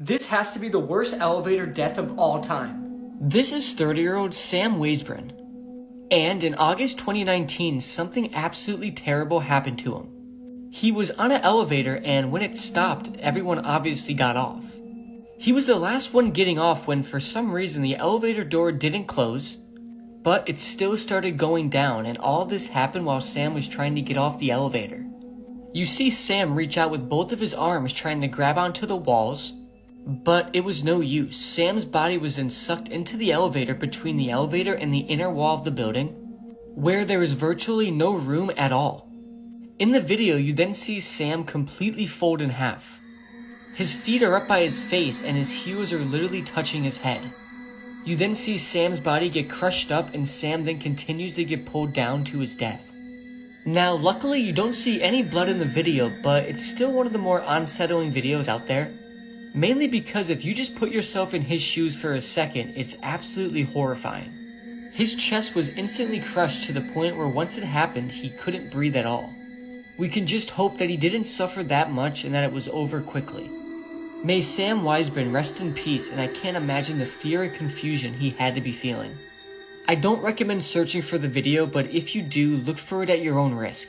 This has to be the worst elevator death of all time. This is 30-year-old Sam Weisbrun. And in August 2019, something absolutely terrible happened to him. He was on an elevator, and when it stopped, everyone obviously got off. He was the last one getting off when for some reason the elevator door didn't close, but it still started going down, and all of this happened while Sam was trying to get off the elevator. You see Sam reach out with both of his arms trying to grab onto the walls, but it was no use. Sam's body was then sucked into the elevator between the elevator and the inner wall of the building, where there was virtually no room at all. In the video, you then see Sam completely fold in half. His feet are up by his face and his heels are literally touching his head. You then see Sam's body get crushed up and Sam then continues to get pulled down to his death. Now, luckily you don't see any blood in the video, but it's still one of the more unsettling videos out there. Mainly because if you just put yourself in his shoes for a second, it's absolutely horrifying. His chest was instantly crushed to the point where once it happened, he couldn't breathe at all. We can just hope that he didn't suffer that much and that it was over quickly. May Sam Weisbrun rest in peace, and I can't imagine the fear and confusion he had to be feeling. I don't recommend searching for the video, but if you do, look for it at your own risk.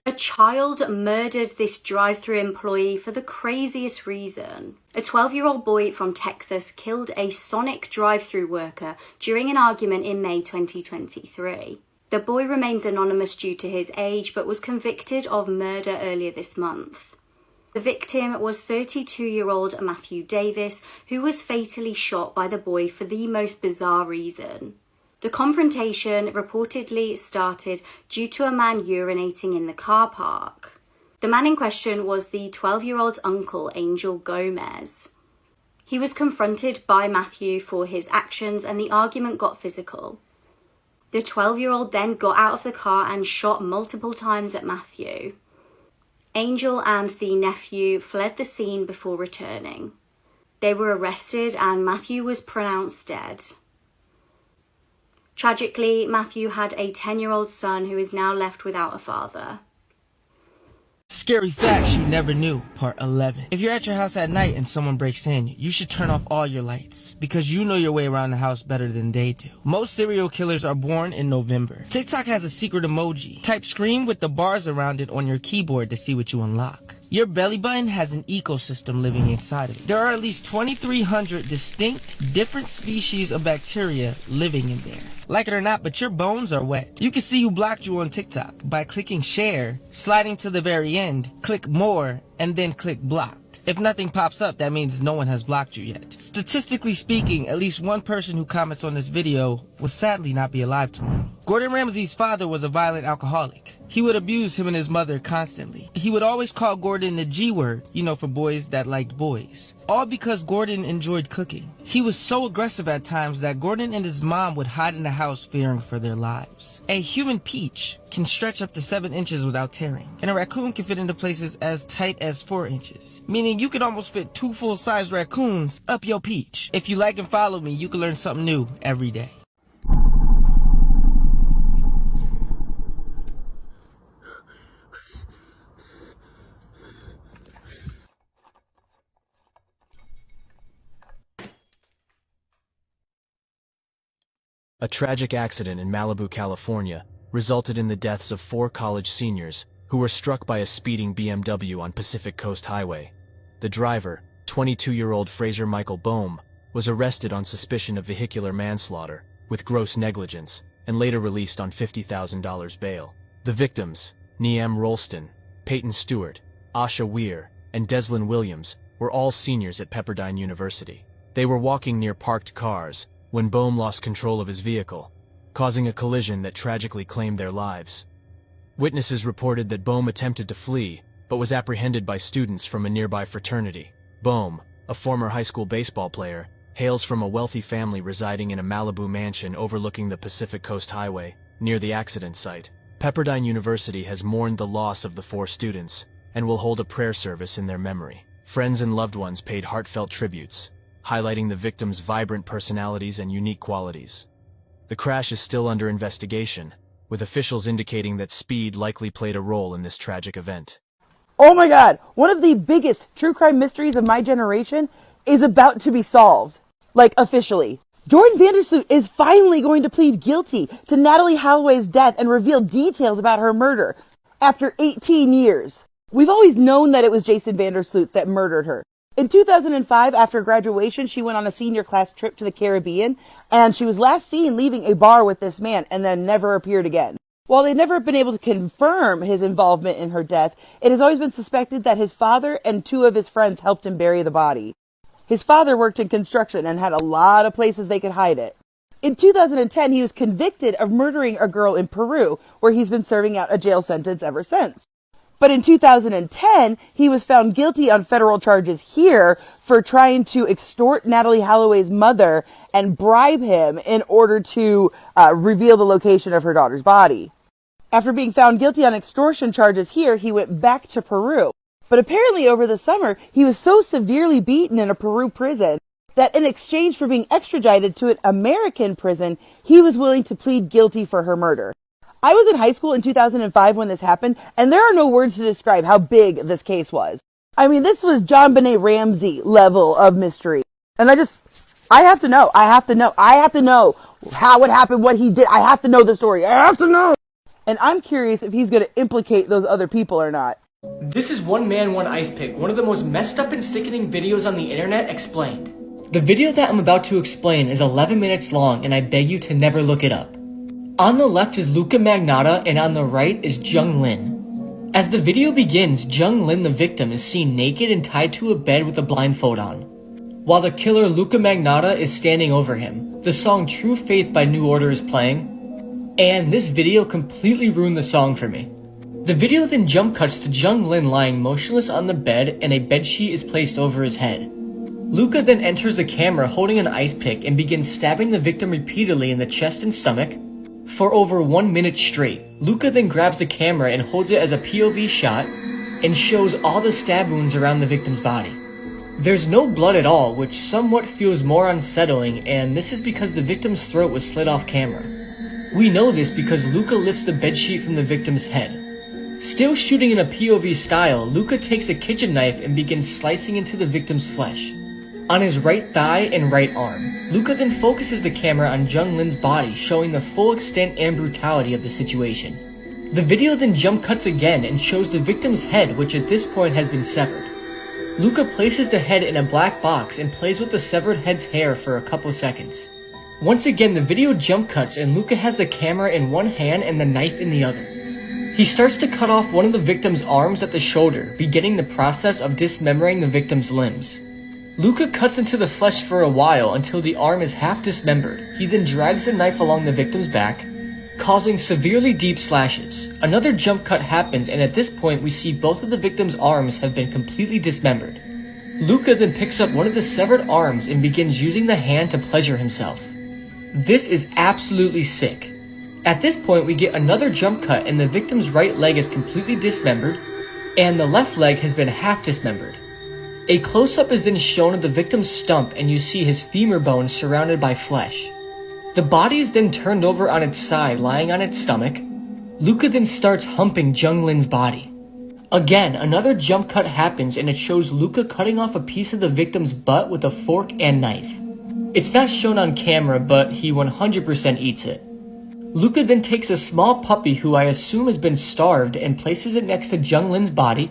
A child murdered this drive-thru employee for the craziest reason. A 12-year-old boy from Texas killed a Sonic drive-thru worker during an argument in May 2023. The boy remains anonymous due to his age, but was convicted of murder earlier this month. The victim was 32-year-old Matthew Davis, who was fatally shot by the boy for the most bizarre reason. The confrontation reportedly started due to a man urinating in the car park. The man in question was the 12-year-old's uncle, Angel Gomez. He was confronted by Matthew for his actions and the argument got physical. The 12-year-old then got out of the car and shot multiple times at Matthew. Angel and the nephew fled the scene before returning. They were arrested and Matthew was pronounced dead. Tragically, Matthew had a 10-year-old son who is now left without a father. Scary facts you never knew, part 11. If you're at your house at night and someone breaks in, you should turn off all your lights, because you know your way around the house better than they do. Most serial killers are born in November. TikTok has a secret emoji. Type scream with the bars around it on your keyboard to see what you unlock. Your belly button has an ecosystem living inside of it. There are at least 2,300 distinct, different species of bacteria living in there. Like it or not, but your bones are wet. You can see who blocked you on TikTok by clicking share, sliding to the very end, click more, and then click blocked. If nothing pops up, that means no one has blocked you yet. Statistically speaking, at least one person who comments on this video will sadly not be alive tomorrow. Gordon Ramsay's father was a violent alcoholic. He would abuse him and his mother constantly. He would always call Gordon the G word, for boys that liked boys. All because Gordon enjoyed cooking. He was so aggressive at times that Gordon and his mom would hide in the house fearing for their lives. A human peach can stretch up to 7 inches without tearing, and a raccoon can fit into places as tight as 4 inches, meaning you could almost fit 2 full-size raccoons up your peach. If you like and follow me, you can learn something new every day. A tragic accident in Malibu, California, resulted in the deaths of 4 college seniors who were struck by a speeding BMW on Pacific Coast Highway. The driver, 22-year-old Fraser Michael Boehm, was arrested on suspicion of vehicular manslaughter with gross negligence and later released on $50,000 bail. The victims, Neam Rolston, Peyton Stewart, Asha Weir, and Deslyn Williams, were all seniors at Pepperdine University. They were walking near parked cars when Boehm lost control of his vehicle, causing a collision that tragically claimed their lives. Witnesses reported that Boehm attempted to flee, but was apprehended by students from a nearby fraternity. Boehm, a former high school baseball player, hails from a wealthy family residing in a Malibu mansion overlooking the Pacific Coast Highway, near the accident site. Pepperdine University has mourned the loss of the 4 students, and will hold a prayer service in their memory. Friends and loved ones paid heartfelt tributes, highlighting the victims' vibrant personalities and unique qualities. The crash is still under investigation, with officials indicating that speed likely played a role in this tragic event. Oh my God, one of the biggest true crime mysteries of my generation is about to be solved. Like, officially. Jordan Vandersloot is finally going to plead guilty to Natalie Holloway's death and reveal details about her murder after 18 years. We've always known that it was Jason Vandersloot that murdered her. In 2005, after graduation, she went on a senior class trip to the Caribbean, and she was last seen leaving a bar with this man and then never appeared again. While they've never been able to confirm his involvement in her death, it has always been suspected that his father and two of his friends helped him bury the body. His father worked in construction and had a lot of places they could hide it. In 2010, he was convicted of murdering a girl in Peru, where he's been serving out a jail sentence ever since. But in 2010, he was found guilty on federal charges here for trying to extort Natalie Holloway's mother and bribe him in order to reveal the location of her daughter's body. After being found guilty on extortion charges here, he went back to Peru. But apparently over the summer, he was so severely beaten in a Peru prison that in exchange for being extradited to an American prison, he was willing to plead guilty for her murder. I was in high school in 2005 when this happened, and there are no words to describe how big this case was. I mean, this was John Benet Ramsey level of mystery. And I have to know how it happened, what he did. I have to know the story. I have to know. And I'm curious if he's going to implicate those other people or not. This is One Man, One Ice Pick, one of the most messed up and sickening videos on the internet explained. The video that I'm about to explain is 11 minutes long, and I beg you to never look it up. On the left is Luca Magnotta, and on the right is Jung Lin. As the video begins, Jung Lin, the victim, is seen naked and tied to a bed with a blindfold on, while the killer Luca Magnotta is standing over him. The song True Faith by New Order is playing, and this video completely ruined the song for me. The video then jump cuts to Jung Lin lying motionless on the bed, and a bedsheet is placed over his head. Luca then enters the camera holding an ice pick and begins stabbing the victim repeatedly in the chest and stomach for over 1 minute straight. Luca then grabs the camera and holds it as a POV shot and shows all the stab wounds around the victim's body. There's no blood at all, which somewhat feels more unsettling, and this is because the victim's throat was slit off camera. We know this because Luca lifts the bedsheet from the victim's head. Still shooting in a POV style, Luca takes a kitchen knife and begins slicing into the victim's flesh on his right thigh and right arm. Luca then focuses the camera on Jung Lin's body, showing the full extent and brutality of the situation. The video then jump cuts again and shows the victim's head, which at this point has been severed. Luca places the head in a black box and plays with the severed head's hair for a couple seconds. Once again, the video jump cuts and Luca has the camera in one hand and the knife in the other. He starts to cut off one of the victim's arms at the shoulder, beginning the process of dismembering the victim's limbs. Luca cuts into the flesh for a while until the arm is half dismembered. He then drags the knife along the victim's back, causing severely deep slashes. Another jump cut happens, and at this point we see both of the victim's arms have been completely dismembered. Luca then picks up one of the severed arms and begins using the hand to pleasure himself. This is absolutely sick. At this point we get another jump cut and the victim's right leg is completely dismembered, and the left leg has been half dismembered. A close-up is then shown of the victim's stump and you see his femur bone surrounded by flesh. The body is then turned over on its side, lying on its stomach. Luca then starts humping Jung Lin's body. Again, another jump cut happens and it shows Luca cutting off a piece of the victim's butt with a fork and knife. It's not shown on camera, but he 100% eats it. Luca then takes a small puppy who I assume has been starved and places it next to Jung Lin's body,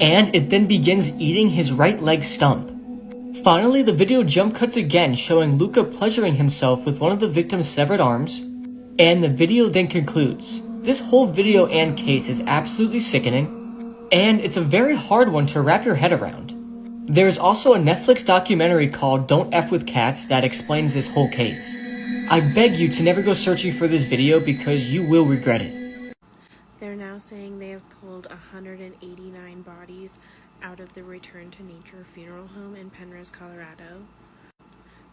and it then begins eating his right leg stump. Finally, the video jump cuts again, showing Luca pleasuring himself with one of the victim's severed arms, and the video then concludes. This whole video and case is absolutely sickening, and it's a very hard one to wrap your head around. There's also a Netflix documentary called Don't F With Cats that explains this whole case. I beg you to never go searching for this video because you will regret it. They're now saying they have pulled 189 bodies out of the Return to Nature funeral home in Penrose, Colorado.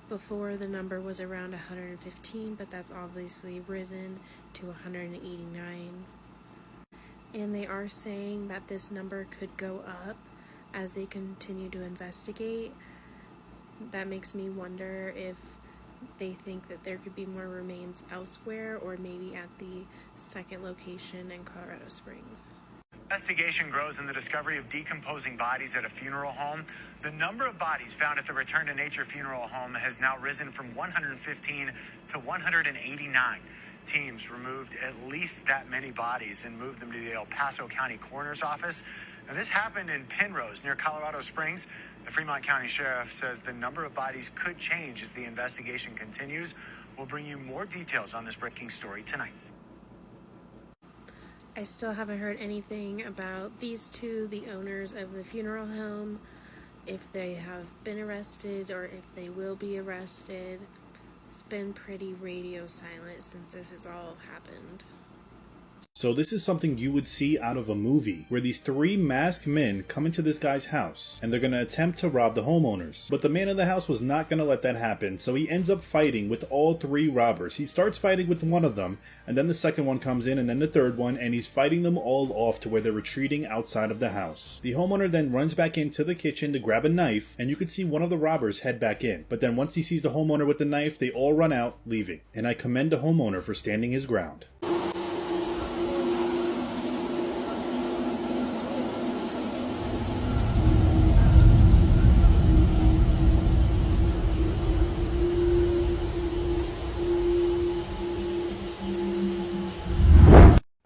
Before, the number was around 115, but that's obviously risen to 189. And they are saying that this number could go up as they continue to investigate. That makes me wonder if they think that there could be more remains elsewhere or maybe at the second location in Colorado Springs. Investigation grows in the discovery of decomposing bodies at a funeral home. The number of bodies found at the Return to Nature funeral home has now risen from 115 to 189. Teams removed at least that many bodies and moved them to the El Paso County Coroner's Office. Now, this happened in Penrose, near Colorado Springs. The Fremont County Sheriff says the number of bodies could change as the investigation continues. We'll bring you more details on this breaking story tonight. I still haven't heard anything about these two, the owners of the funeral home, if they have been arrested or if they will be arrested. It's been pretty radio silent since this has all happened. So this is something you would see out of a movie, where these three masked men come into this guy's house, and they're going to attempt to rob the homeowners. But the man in the house was not going to let that happen, so he ends up fighting with all three robbers. He starts fighting with one of them, and then the second one comes in, and then the third one, and he's fighting them all off to where they're retreating outside of the house. The homeowner then runs back into the kitchen to grab a knife, and you can see one of the robbers head back in. But then once he sees the homeowner with the knife, they all run out, leaving. And I commend the homeowner for standing his ground.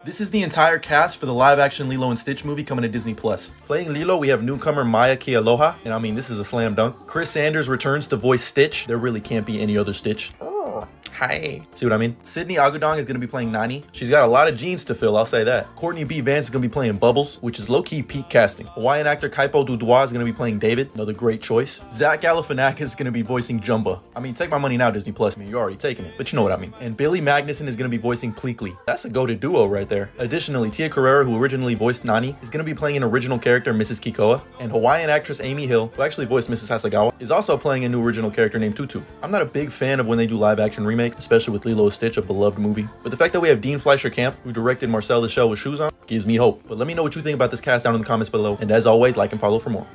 This is the entire cast for the live-action Lilo and Stitch movie coming to Disney+. Playing Lilo, we have newcomer Maya Kealoha, and I mean, this is a slam dunk. Chris Sanders returns to voice Stitch. There really can't be any other Stitch. Oh, hi. See what I mean? Sydney Agudong is going to be playing Nani. She's got a lot of jeans to fill, I'll say that. Courtney B. Vance is going to be playing Bubbles, which is low-key peak casting. Hawaiian actor Kaipo Duduwa is going to be playing David, another great choice. Zach Galifianakis is going to be voicing Jumba. I mean, take my money now, Disney+. I mean, you're already taking it, but you know what I mean. And Billy Magnuson is going to be voicing Pleakley. That's a goated duo right there. Additionally, Tia Carrera, who originally voiced Nani, is going to be playing an original character, Mrs. Kikoa. And Hawaiian actress Amy Hill, who actually voiced Mrs. Hasagawa, is also playing a new original character named Tutu. I'm not a big fan of when they do live-action remakes, especially with Lilo and Stitch, a beloved movie. But the fact that we have Dean Fleischer Camp, who directed Marcel the Shell with Shoes On, gives me hope. But let me know what you think about this cast down in the comments below. And as always, like and follow for more.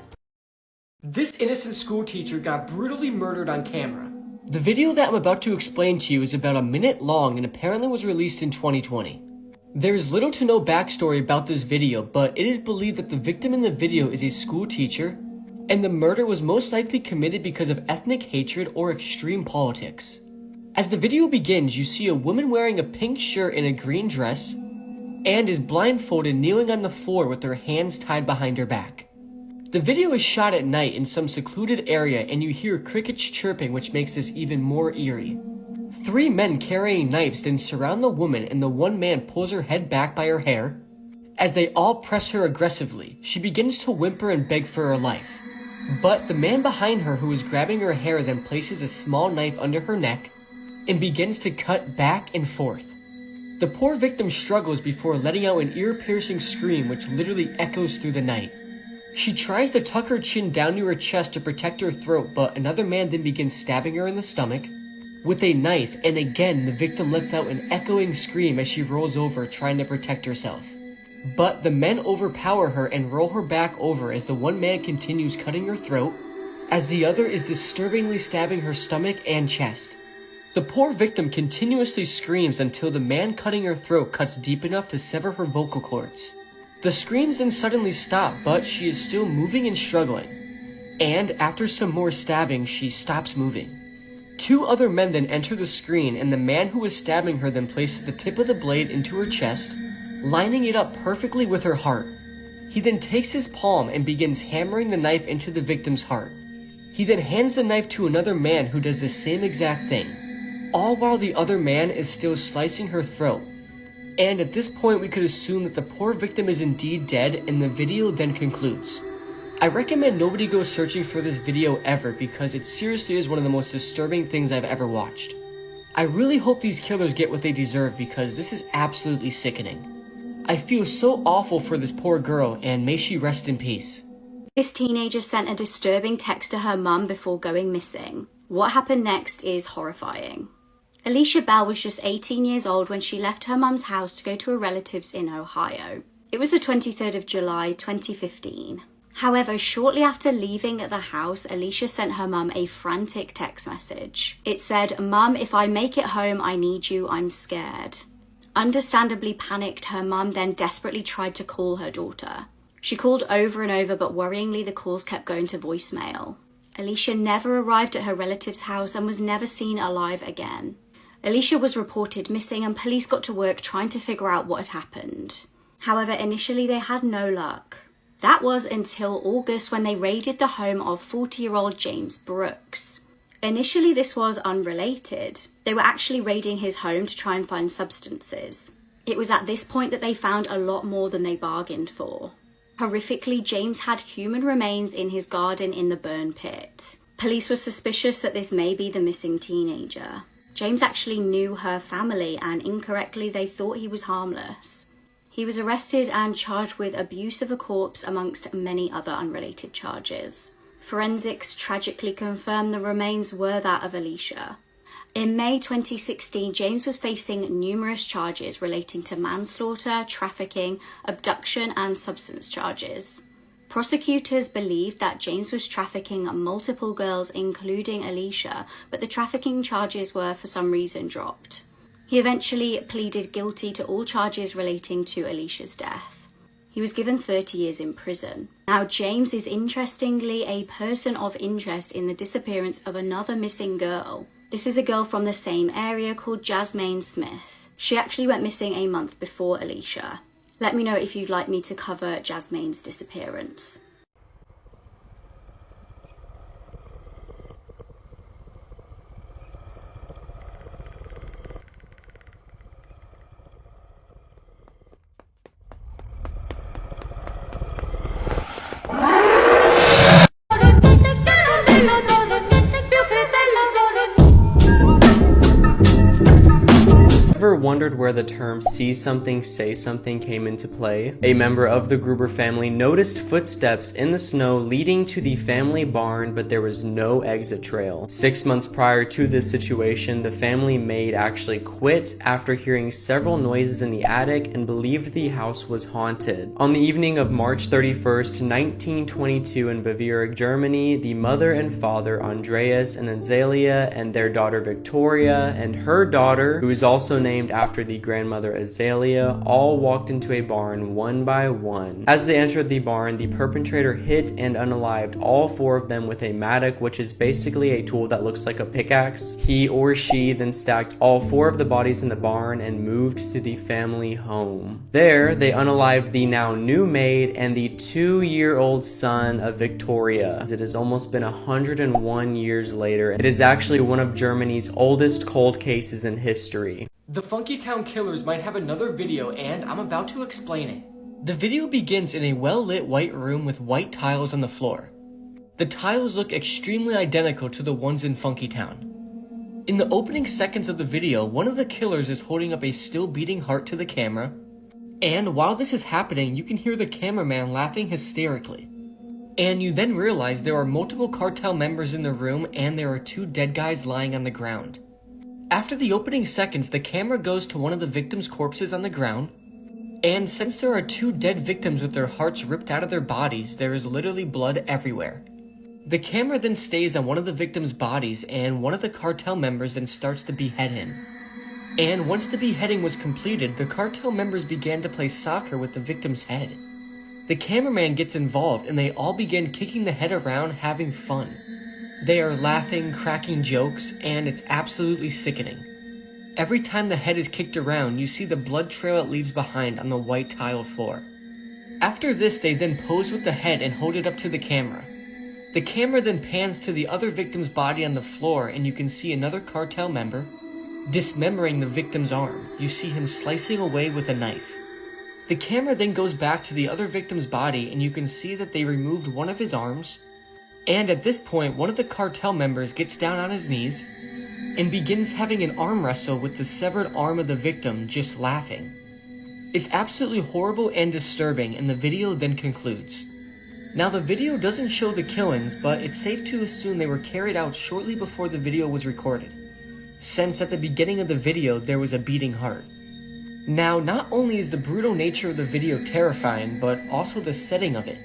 This innocent school teacher got brutally murdered on camera. The video that I'm about to explain to you is about a minute long and apparently was released in 2020. There is little to no backstory about this video, but it is believed that the victim in the video is a school teacher, and the murder was most likely committed because of ethnic hatred or extreme politics. As the video begins, you see a woman wearing a pink shirt and a green dress, and is blindfolded kneeling on the floor with her hands tied behind her back. The video is shot at night in some secluded area, and you hear crickets chirping, which makes this even more eerie. Three men carrying knives then surround the woman, and the one man pulls her head back by her hair. As they all press her aggressively, she begins to whimper and beg for her life. But the man behind her who is grabbing her hair then places a small knife under her neck and begins to cut back and forth. The poor victim struggles before letting out an ear-piercing scream which literally echoes through the night. She tries to tuck her chin down to her chest to protect her throat, but another man then begins stabbing her in the stomach with a knife, and again the victim lets out an echoing scream as she rolls over trying to protect herself. But the men overpower her and roll her back over as the one man continues cutting her throat, as the other is disturbingly stabbing her stomach and chest. The poor victim continuously screams until the man cutting her throat cuts deep enough to sever her vocal cords. The screams then suddenly stop, but she is still moving and struggling. And after some more stabbing, she stops moving. Two other men then enter the screen, and the man who was stabbing her then places the tip of the blade into her chest, lining it up perfectly with her heart. He then takes his palm and begins hammering the knife into the victim's heart. He then hands the knife to another man who does the same exact thing, all while the other man is still slicing her throat. And at this point we could assume that the poor victim is indeed dead, and the video then concludes. I recommend nobody go searching for this video ever, because it seriously is one of the most disturbing things I've ever watched. I really hope these killers get what they deserve, because this is absolutely sickening. I feel so awful for this poor girl, and may she rest in peace. This teenager sent a disturbing text to her mum before going missing. What happened next is horrifying. Alicia Bell was just 18 years old when she left her mum's house to go to her relatives in Ohio. It was the 23rd of July, 2015. However, shortly after leaving the house, Alicia sent her mum a frantic text message. It said, "Mum, if I make it home, I need you, I'm scared." Understandably panicked, her mum then desperately tried to call her daughter. She called over and over, but worryingly the calls kept going to voicemail. Alicia never arrived at her relative's house and was never seen alive again. Alicia was reported missing and police got to work trying to figure out what had happened. However, initially they had no luck. That was until August when they raided the home of 40-year-old James Brooks. Initially this was unrelated. They were actually raiding his home to try and find substances. It was at this point that they found a lot more than they bargained for. Horrifically, James had human remains in his garden in the burn pit. Police were suspicious that this may be the missing teenager. James actually knew her family and incorrectly they thought he was harmless. He was arrested and charged with abuse of a corpse amongst many other unrelated charges. Forensics tragically confirmed the remains were that of Alicia. In May 2016, James was facing numerous charges relating to manslaughter, trafficking, abduction, and substance charges. Prosecutors believed that James was trafficking multiple girls, including Alicia, but the trafficking charges were for some reason dropped. He eventually pleaded guilty to all charges relating to Alicia's death. He was given 30 years in prison. Now, James is interestingly a person of interest in the disappearance of another missing girl. This is a girl from the same area called Jasmine Smith. She actually went missing a month before Alicia. Let me know if you'd like me to cover Jasmine's disappearance. Ever wondered where the term see something, say something came into play? A member of the Gruber family noticed footsteps in the snow leading to the family barn, but there was no exit trail. 6 months prior to this situation, the family maid actually quit after hearing several noises in the attic and believed the house was haunted. On the evening of March 31st, 1922 in Bavaria, Germany, the mother and father Andreas and Azalea and their daughter Victoria and her daughter, who is also named after the grandmother Azalea, all walked into a barn one by one. As they entered the barn, the perpetrator hit and unalived all 4 of them with a mattock, which is basically a tool that looks like a pickaxe. He or she then stacked all 4 of the bodies in the barn and moved to the family home. There, they unalived the now new maid and the 2-year-old son of Victoria. It has almost been 101 years later. It is actually one of Germany's oldest cold cases in history. The Funky Town Killers might have another video, and I'm about to explain it. The video begins in a well-lit white room with white tiles on the floor. The tiles look extremely identical to the ones in Funky Town. In the opening seconds of the video, one of the killers is holding up a still beating heart to the camera, and while this is happening, you can hear the cameraman laughing hysterically. And you then realize there are multiple cartel members in the room and there are 2 dead guys lying on the ground. After the opening seconds, the camera goes to one of the victims' corpses on the ground, and since there are 2 dead victims with their hearts ripped out of their bodies, there is literally blood everywhere. The camera then stays on one of the victims' bodies, and one of the cartel members then starts to behead him. And once the beheading was completed, the cartel members began to play soccer with the victim's head. The cameraman gets involved, and they all begin kicking the head around, having fun. They are laughing, cracking jokes, and it's absolutely sickening. Every time the head is kicked around, you see the blood trail it leaves behind on the white tile floor. After this, they then pose with the head and hold it up to the camera. The camera then pans to the other victim's body on the floor, and you can see another cartel member dismembering the victim's arm. You see him slicing away with a knife. The camera then goes back to the other victim's body, and you can see that they removed one of his arms. And at this point, one of the cartel members gets down on his knees and begins having an arm wrestle with the severed arm of the victim, just laughing. It's absolutely horrible and disturbing, and the video then concludes. Now, the video doesn't show the killings, but it's safe to assume they were carried out shortly before the video was recorded, since at the beginning of the video there was a beating heart. Now, not only is the brutal nature of the video terrifying, but also the setting of it.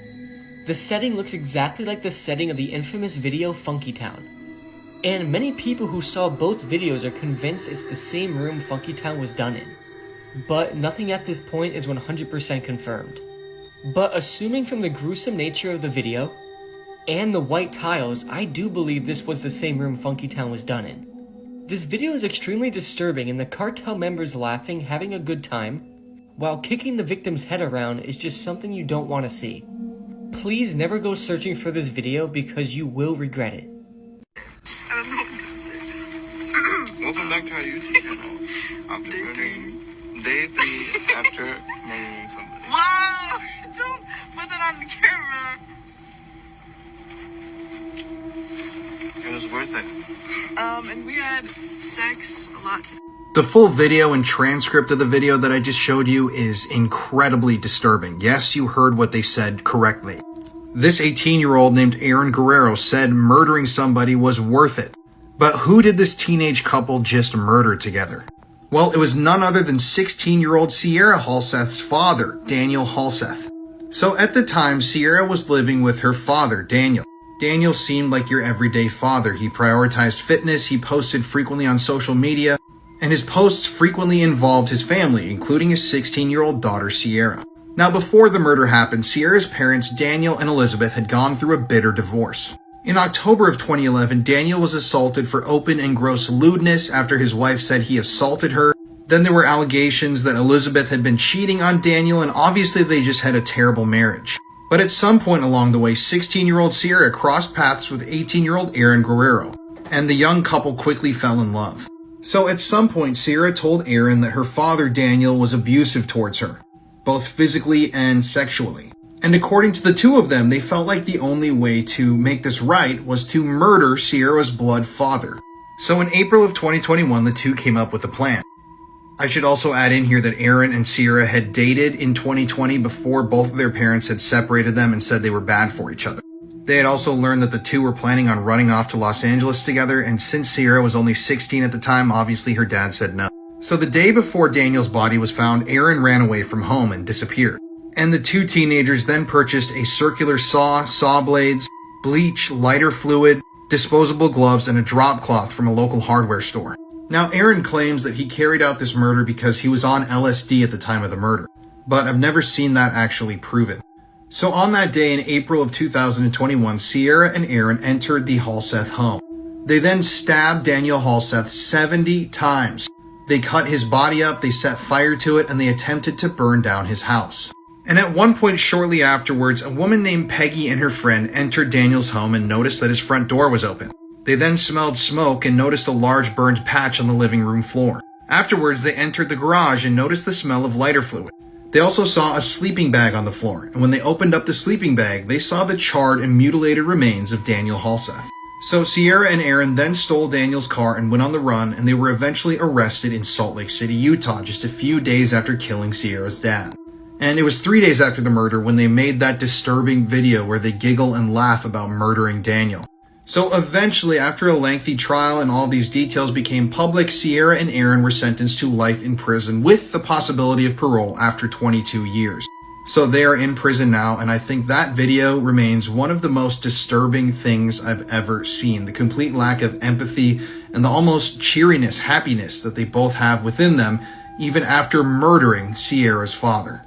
The setting looks exactly like the setting of the infamous video Funky Town. And many people who saw both videos are convinced it's the same room Funky Town was done in. but nothing at this point is 100% confirmed. But assuming from the gruesome nature of the video and the white tiles, I do believe this was the same room Funkytown was done in. This video is extremely disturbing, and the cartel members laughing, having a good time, while kicking the victim's head around is just something you don't want to see. Please never go searching for this video because you will regret it. I don't know what to say. Welcome back to our YouTube channel. After day 3 after murdering somebody. Wow! Don't put that on the camera. It was worth it. And we had sex a lot. The full video and transcript of the video that I just showed you is incredibly disturbing. Yes, you heard what they said correctly. This 18-year-old named Aaron Guerrero said murdering somebody was worth it. But who did this teenage couple just murder together? Well, it was none other than 16-year-old Sierra Halseth's father, Daniel Halseth. So at the time, Sierra was living with her father, Daniel. Daniel seemed like your everyday father. He prioritized fitness, he posted frequently on social media, and his posts frequently involved his family, including his 16-year-old daughter, Sierra. Now, before the murder happened, Sierra's parents, Daniel and Elizabeth, had gone through a bitter divorce. In October of 2011, Daniel was assaulted for open and gross lewdness after his wife said he assaulted her. Then there were allegations that Elizabeth had been cheating on Daniel, and obviously they just had a terrible marriage. But at some point along the way, 16-year-old Sierra crossed paths with 18-year-old Aaron Guerrero, and the young couple quickly fell in love. So at some point, Sierra told Aaron that her father, Daniel, was abusive towards her, both physically and sexually. And according to the two of them, they felt like the only way to make this right was to murder Sierra's blood father. So in April of 2021, the two came up with a plan. I should also add in here that Aaron and Sierra had dated in 2020 before both of their parents had separated them and said they were bad for each other. They had also learned that the two were planning on running off to Los Angeles together, and since Sierra was only 16 at the time, obviously her dad said no. So the day before Daniel's body was found, Aaron ran away from home and disappeared. And the two teenagers then purchased a circular saw blades, bleach, lighter fluid, disposable gloves, and a drop cloth from a local hardware store. Now, Aaron claims that he carried out this murder because he was on LSD at the time of the murder, but I've never seen that actually proven. So on that day in April of 2021, Sierra and Aaron entered the Halseth home. They then stabbed Daniel Halseth 70 times. They cut his body up, they set fire to it, and they attempted to burn down his house. And at one point shortly afterwards, a woman named Peggy and her friend entered Daniel's home and noticed that his front door was open. They then smelled smoke and noticed a large burned patch on the living room floor. Afterwards, they entered the garage and noticed the smell of lighter fluid. They also saw a sleeping bag on the floor, and when they opened up the sleeping bag, they saw the charred and mutilated remains of Daniel Halseth. So Sierra and Aaron then stole Daniel's car and went on the run, and they were eventually arrested in Salt Lake City, Utah, just a few days after killing Sierra's dad. And it was 3 days after the murder when they made that disturbing video where they giggle and laugh about murdering Daniel. So eventually, after a lengthy trial and all these details became public, Sierra and Aaron were sentenced to life in prison with the possibility of parole after 22 years. So they are in prison now, and I think that video remains one of the most disturbing things I've ever seen. The complete lack of empathy and the almost cheeriness, happiness that they both have within them, even after murdering Sierra's father.